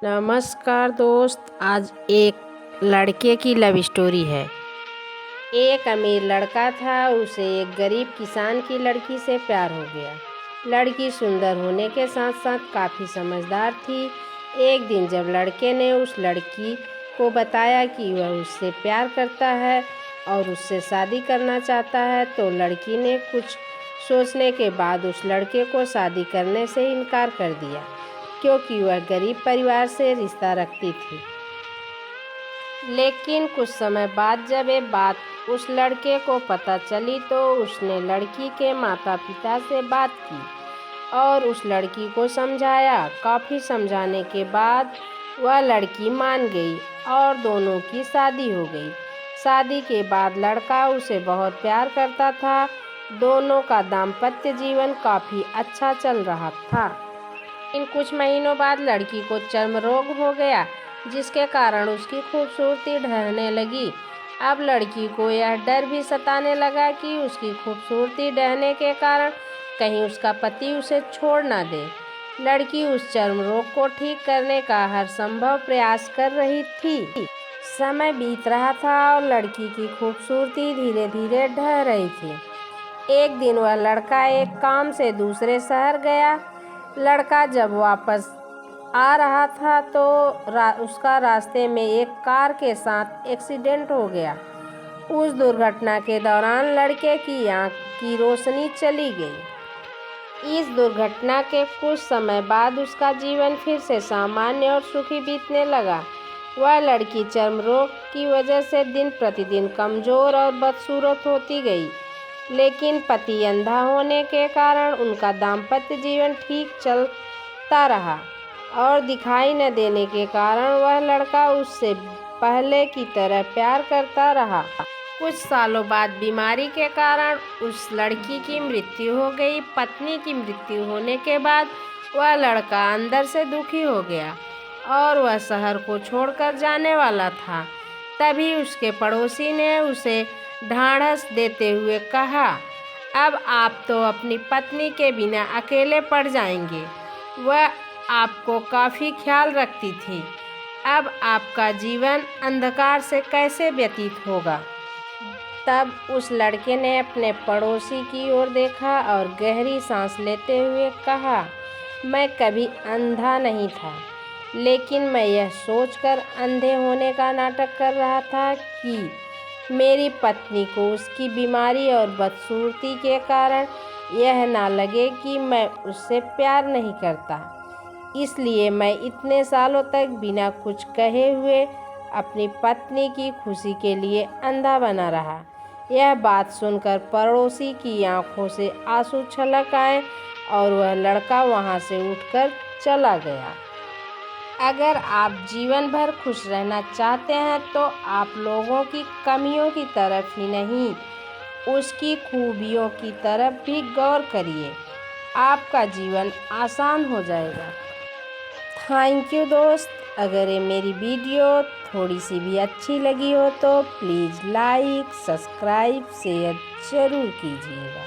नमस्कार दोस्त, आज एक लड़के की लव स्टोरी है। एक अमीर लड़का था, उसे एक गरीब किसान की लड़की से प्यार हो गया। लड़की सुंदर होने के साथ साथ काफ़ी समझदार थी। एक दिन जब लड़के ने उस लड़की को बताया कि वह उससे प्यार करता है और उससे शादी करना चाहता है, तो लड़की ने कुछ सोचने के बाद उस लड़के को शादी करने से इनकार कर दिया, क्योंकि वह गरीब परिवार से रिश्ता रखती थी। लेकिन कुछ समय बाद जब ये बात उस लड़के को पता चली, तो उसने लड़की के माता पिता से बात की और उस लड़की को समझाया। काफ़ी समझाने के बाद वह लड़की मान गई और दोनों की शादी हो गई। शादी के बाद लड़का उसे बहुत प्यार करता था। दोनों का दाम्पत्य जीवन काफ़ी अच्छा चल रहा था। इन कुछ महीनों बाद लड़की को चर्म रोग हो गया, जिसके कारण उसकी खूबसूरती ढहने लगी। अब लड़की को यह डर भी सताने लगा कि उसकी खूबसूरती ढहने के कारण कहीं उसका पति उसे छोड़ ना दे। लड़की उस चर्म रोग को ठीक करने का हर संभव प्रयास कर रही थी। समय बीत रहा था और लड़की की खूबसूरती धीरे धीरे ढह रही थी। एक दिन वह लड़का एक काम से दूसरे शहर गया। लड़का जब वापस आ रहा था तो उसका रास्ते में एक कार के साथ एक्सीडेंट हो गया। उस दुर्घटना के दौरान लड़के की आंख की रोशनी चली गई। इस दुर्घटना के कुछ समय बाद उसका जीवन फिर से सामान्य और सुखी बीतने लगा। वह लड़की चर्म रोग की वजह से दिन प्रतिदिन कमज़ोर और बदसूरत होती गई, लेकिन पति अंधा होने के कारण उनका दाम्पत्य जीवन ठीक चलता रहा और दिखाई न देने के कारण वह लड़का उससे पहले की तरह प्यार करता रहा। कुछ सालों बाद बीमारी के कारण उस लड़की की मृत्यु हो गई। पत्नी की मृत्यु होने के बाद वह लड़का अंदर से दुखी हो गया और वह शहर को छोड़कर जाने वाला था। तभी उसके पड़ोसी ने उसे ढाढ़स देते हुए कहा, अब आप तो अपनी पत्नी के बिना अकेले पड़ जाएंगे। वह आपको काफ़ी ख्याल रखती थी। अब आपका जीवन अंधकार से कैसे व्यतीत होगा। तब उस लड़के ने अपने पड़ोसी की ओर देखा और गहरी सांस लेते हुए कहा, मैं कभी अंधा नहीं था, लेकिन मैं यह सोचकर अंधे होने का नाटक कर रहा था कि मेरी पत्नी को उसकी बीमारी और बदसूरती के कारण यह ना लगे कि मैं उससे प्यार नहीं करता। इसलिए मैं इतने सालों तक बिना कुछ कहे हुए अपनी पत्नी की खुशी के लिए अंधा बना रहा। यह बात सुनकर पड़ोसी की आंखों से आंसू छलक आए और वह लड़का वहां से उठकर चला गया। अगर आप जीवन भर खुश रहना चाहते हैं तो आप लोगों की कमियों की तरफ ही नहीं, उसकी खूबियों की तरफ भी गौर करिए। आपका जीवन आसान हो जाएगा। थैंक यू दोस्त। अगर ये मेरी वीडियो थोड़ी सी भी अच्छी लगी हो तो प्लीज़ लाइक, सब्सक्राइब, शेयर ज़रूर कीजिएगा।